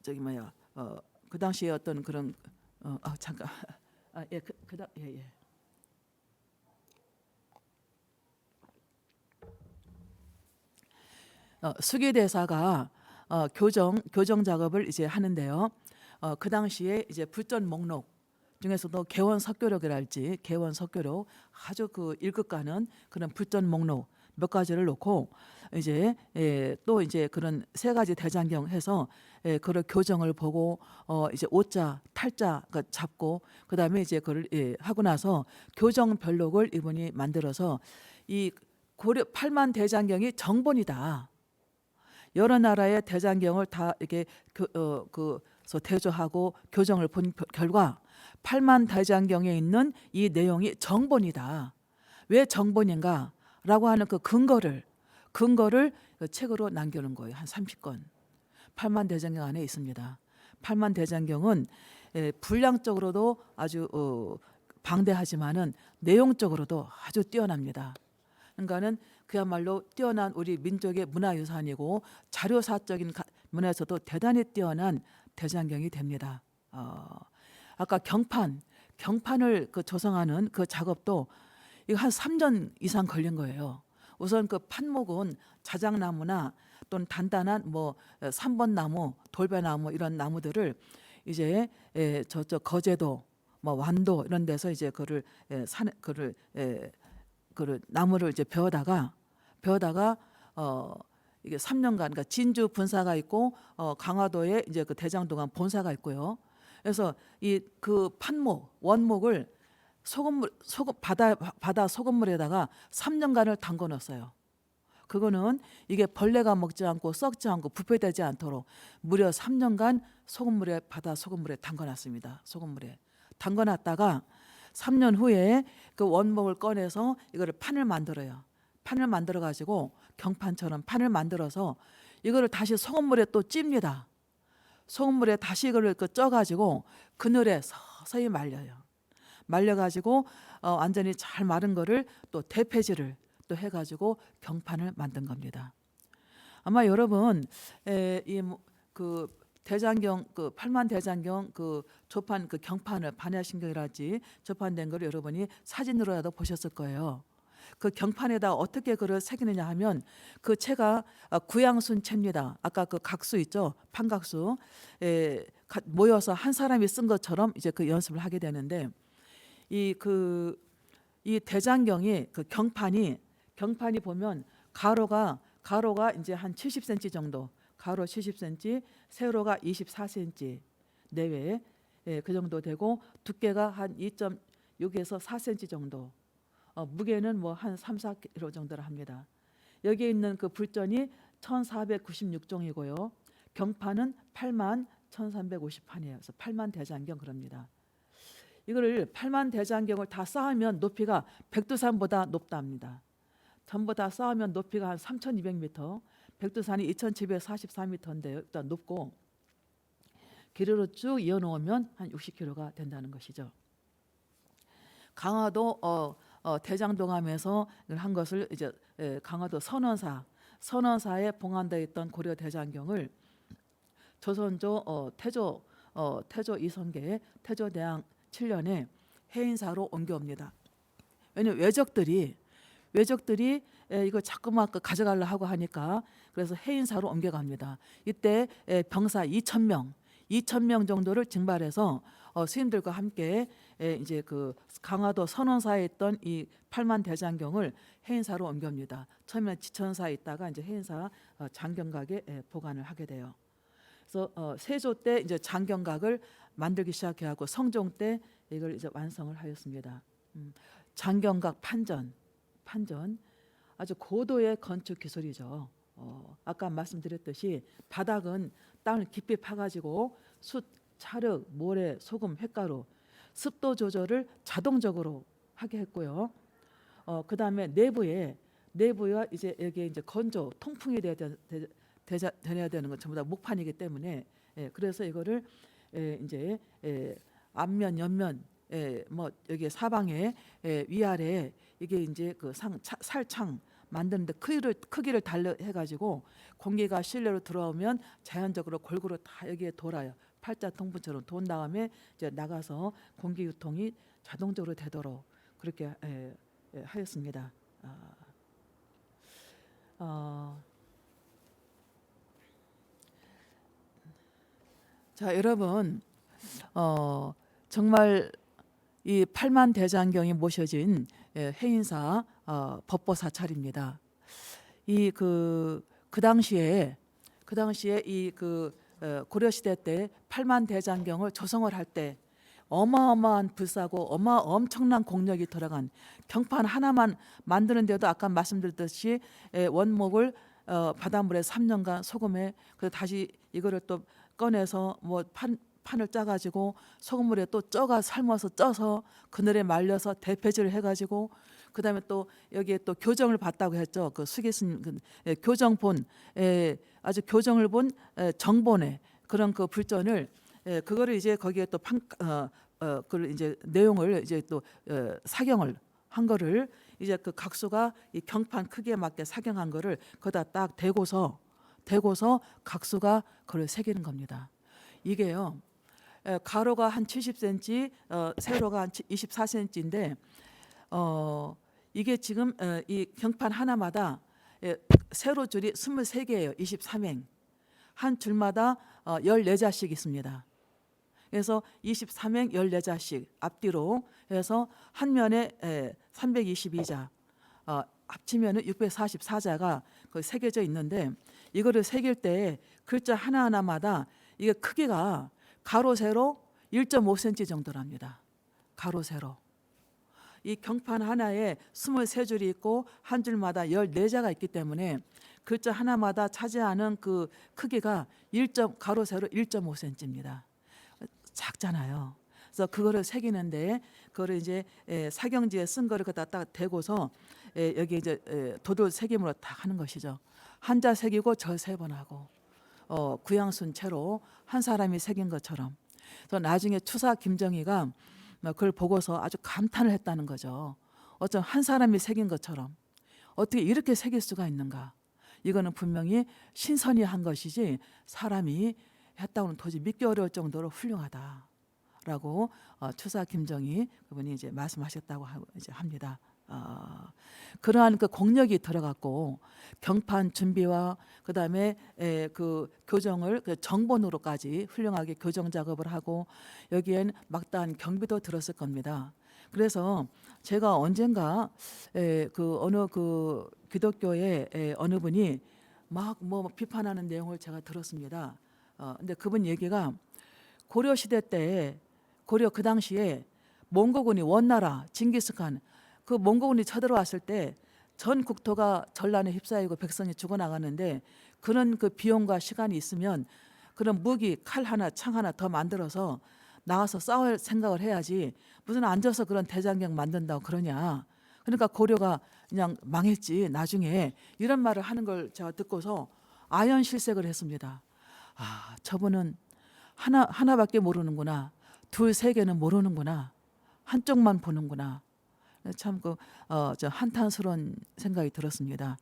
저기 뭐야 그 당시에 어떤 그런 잠깐 그다 예. 수기 대사가 교정 작업을 이제 하는데요. 그 당시에 이제 불전 목록 중에서도 개원 석교록이랄지 개원 석교록 아주 그 일급 가는 그런 불전 목록 몇 가지를 놓고 이제 또 이제 그런 세 가지 대장경 해서 그걸 교정을 보고 이제 오자 탈자 잡고 그다음에 이제 그걸 하고 나서 교정 별록을 이분이 만들어서 이 고려 8만 대장경이 정본이다. 여러 나라의 대장경을 다 이렇게 그래서 대조하고 교정을 본 결과 8만 대장경에 있는 이 내용이 정본이다. 왜 정본인가라고 하는 그 근거를 그 책으로 남겨놓은 거예요. 한 30권. 8만 대장경 안에 있습니다. 8만 대장경은 분량적으로도 아주 방대하지만은 내용적으로도 아주 뛰어납니다. 그러니까는 그야말로 뛰어난 우리 민족의 문화유산이고 자료사적인 면에서도 대단히 뛰어난 대장경이 됩니다. 아까 경판을 그 조성하는 그 작업도 이거 한 3년 이상 걸린 거예요. 우선 그 판목은 자작나무나 또는 단단한 뭐 3번 나무, 돌배나무 이런 나무들을 이제 저쪽 거제도, 뭐 완도 이런 데서 이제 그를 나무를 이제 베어다가 이게 3년간 그러니까 진주 분사가 있고 강화도에 이제 그 대장동안 본사가 있고요. 그래서 이 그 판목 원목을 바다 소금물에다가 3년간을 담궈 넣었어요. 그거는 이게 벌레가 먹지 않고 썩지 않고 부패되지 않도록 무려 3년간 바다 소금물에 담궈놨습니다. 소금물에 담궈놨다가 3년 후에 그 원목을 꺼내서 이거를 판을 만들어요. 판을 만들어 가지고 경판처럼 판을 만들어서 이거를 다시 소금물에 또 찝니다. 소금물에 다시 이거를 쪄 가지고 그늘에 서서히 말려요. 말려 가지고 완전히 잘 마른 거를 또 대패질을 또 해 가지고 경판을 만든 겁니다. 아마 여러분 그 대장경 그 8만 대장경 그 조판 그 경판을 반야신경이라지 조판된 걸 여러분이 사진으로라도 보셨을 거예요. 그 경판에다 어떻게 글을 새기느냐 하면 그 채가 구양순채입니다. 아까 그 각수 있죠, 판각수 모여서 한 사람이 쓴 것처럼 이제 그 연습을 하게 되는데 이 대장경이 그 경판이 보면 가로가 이제 한 70cm 정도, 가로 70cm, 세로가 24cm 내외 그 정도 되고 두께가 한 2.6에서 4cm 정도. 무게는 뭐 한 3, 4kg 정도를 합니다. 여기에 있는 그 불전이 1496종이고요. 경판은 8만 1350판이에요. 그래서 8만 대장경 그럽니다. 이거를 8만 대장경을 다 쌓으면 높이가 백두산보다 높답니다. 전부 다 쌓으면 높이가 한 3200m, 백두산이 2744m인데요. 일단 높고 길이로 쭉 이어놓으면 한 60km가 된다는 것이죠. 강화도 대장동암에서 한 것을 이제 강화도 선원사에 봉안되어 있던 고려 대장경을 조선조 태조 이성계 태조대왕 7년에 해인사로 옮겨옵니다. 왜냐하면 외적들이 이거 자꾸만 가져가려 하고 하니까 그래서 해인사로 옮겨갑니다. 이때 병사 2,000명 정도를 징발해서 스님들과 함께 이제 그 강화도 선원사에 있던 이 8만 대장경을 해인사로 옮깁니다. 처음에는 지천사에 있다가 이제 해인사 장경각에 보관을 하게 돼요. 그래서 세조 때 이제 장경각을 만들기 시작해하고 성종 때 이걸 이제 완성을 하였습니다. 장경각 판전 아주 고도의 건축 기술이죠. 아까 말씀드렸듯이 바닥은 땅을 깊이 파가지고 숯, 찰흙, 모래, 소금, 횟가루, 습도 조절을 자동적으로 하게 했고요. 그 다음에 내부가 이제 여기 이제 건조, 통풍이 돼야 되는 건 전부 다木판이기 때문에 그래서 이거를 이제 앞면, 옆면, 뭐 여기 사방에 위아래 이게 이제 그 살창 만드는데 크기를 달려 해가지고 공기가 실내로 들어오면 자연적으로 골고루 다 여기에 돌아요. 팔자 통풍처럼 돈 다음에 이제 나가서 공기 유통이 자동적으로 되도록 그렇게 하였습니다. 자, 여러분, 정말 이 8만 대장경이 모셔진 해인사 법보 사찰입니다. 이 그 당시에 이 고려 시대 때 8만 대장경을 조성을 할 때 어마어마한 불사고 엄청난 공력이 들어간 경판 하나만 만드는데도 아까 말씀드렸듯이 원목을 바닷물에 3년간 소금에 그래서 다시 이거를 또 꺼내서 뭐 판을 짜가지고 소금물에 또 삶아서 쪄서 그늘에 말려서 대패질을 해가지고 그다음에 또 여기에 또 교정을 받다고 했죠. 그 수기스님 교정본 아주 교정을 본 정본에 그런 그 불전을 그거를 이제 거기에 또 그 이제 내용을 이제 또 사경을 한 거를 이제 그 각수가 이 경판 크기에 맞게 사경한 거를 거기다 딱 대고서 각수가 그걸 새기는 겁니다. 이게요. 가로가 한 70cm, 세로가 한 24cm인데 이게 지금 이 경판 하나마다 세로 줄이 23개예요. 23행. 한 줄마다 14자씩 있습니다. 그래서 23행 14자씩 앞뒤로 해서 한 면에 322자 합치면은 644자가 새겨져 있는데 이거를 새길 때 글자 하나하나마다 이게 크기가 가로 세로 1.5cm 정도랍니다. 가로 세로. 이 경판 하나에 23줄이 있고 한 줄마다 14자가 있기 때문에 글자 하나마다 차지하는 그 크기가 가로 세로 1.5cm입니다. 작잖아요. 그래서 그거를 새기는데 그거를 이제 사경지에 쓴 거를 갖다 딱 대고서 여기 이제 도돌 새김으로 다 하는 것이죠. 한자 새기고 절 3번 하고 구양순 채로 한 사람이 새긴 것처럼. 그래서 나중에 추사 김정희가 그걸 보고서 아주 감탄을 했다는 거죠. 어쩜 한 사람이 새긴 것처럼 어떻게 이렇게 새길 수가 있는가. 이거는 분명히 신선이 한 것이지 사람이 했다고는 도저히 믿기 어려울 정도로 훌륭하다라고 추사 김정희 그분이 이제 말씀하셨다고 이제 합니다. 그러한 그 공력이 들어갔고 경판 준비와 그다음에 그 교정을 그 정본으로까지 훌륭하게 교정 작업을 하고 여기엔 막다한 경비도 들었을 겁니다. 그래서 제가 언젠가 그 어느 그 기독교의 어느 분이 막 뭐 비판하는 내용을 제가 들었습니다. 근데 그분 얘기가 고려 시대 때 고려 그 당시에 몽고군이 원나라 징기스칸 그 몽고군이 쳐들어왔을 때 전 국토가 전란에 휩싸이고 백성이 죽어나가는데 그런 그 비용과 시간이 있으면 그런 무기 칼 하나 창 하나 더 만들어서 나가서 싸울 생각을 해야지 무슨 앉아서 그런 대장경 만든다고 그러냐. 그러니까 고려가 그냥 망했지 나중에 이런 말을 하는 걸 제가 듣고서 아연실색을 했습니다. 저분은 하나밖에 모르는구나. 둘, 세 개는 모르는구나. 한쪽만 보는구나. 참 저 한탄스러운 생각이 들었습니다.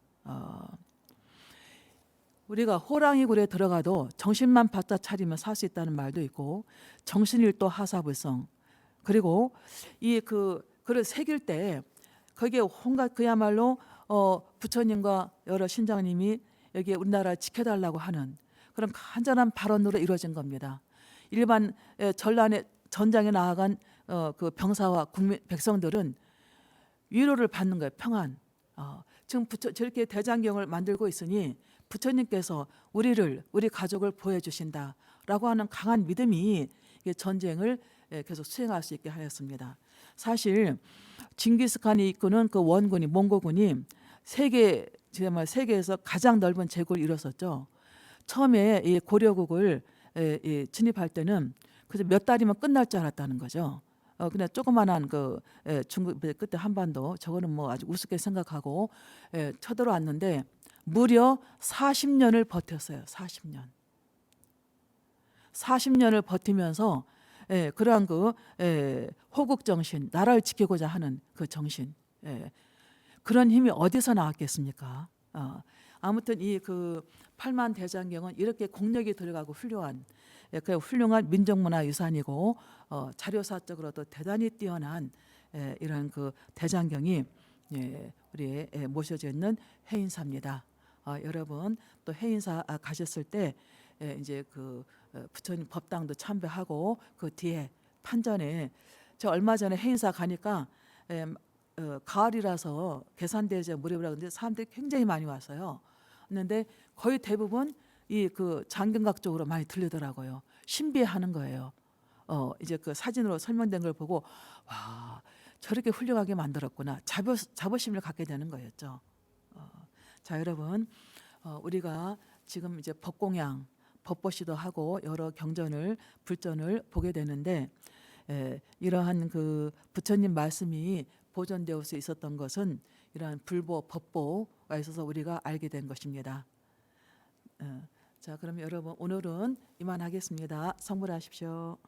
우리가 호랑이 굴에 들어가도 정신만 바짝 차리면 살 수 있다는 말도 있고 정신일도 하사불성. 그리고 이 글을 새길 때 거기에 온갖 그야말로 부처님과 여러 신장님이 여기에 우리나라를 지켜달라고 하는 그런 간절한 발언으로 이루어진 겁니다. 일반 전장에 나아간 그 병사와 백성들은 위로를 받는 거예요. 평안. 지금 저렇게 대장경을 만들고 있으니 부처님께서 우리 가족을 보호해주신다라고 하는 강한 믿음이 전쟁을 계속 수행할 수 있게 하였습니다. 사실 징기스칸이 이끄는 그 원군이 몽고군이 세계에서 가장 넓은 제국을 이뤘었죠. 처음에 이 고려국을 진입할 때는 그래서 몇 달이면 끝날 줄 알았다는 거죠. 그냥 조그만한 중국 그때 한반도 저거는 뭐 아주 우습게 생각하고 쳐들어왔는데 무려 40년을 버텼어요. 40년을 버티면서 그러한 호국 정신, 나라를 지키고자 하는 그 정신. 그런 힘이 어디서 나왔겠습니까? 아무튼 이 그 팔만 대장경은 이렇게 공력이 들어가고 훌륭한 그 훌륭한 민족문화유산이고 자료사적으로도 대단히 뛰어난 이런 그 대장경이 우리 모셔져 있는 해인사입니다. 여러분 또 해인사 가셨을 때 이제 그 부처님 법당도 참배하고 그 뒤에 판전에 저 얼마 전에 해인사 가니까 가을이라서 계산대제 무렵이라 그런데 사람들이 굉장히 많이 왔어요. 그런데 거의 대부분 이 그 장경각 쪽으로 많이 들리더라고요. 신비해하는 거예요. 이제 그 사진으로 설명된 걸 보고 와 저렇게 훌륭하게 만들었구나 자부심을 갖게 되는 거였죠. 자 여러분 우리가 지금 이제 법공양 법보시도 하고 여러 경전을 불전을 보게 되는데 이러한 그 부처님 말씀이 보존되어 있었던 것은 이러한 불보 법보가 있어서 우리가 알게 된 것입니다. 자 그럼 여러분 오늘은 이만하겠습니다. 성불하십시오.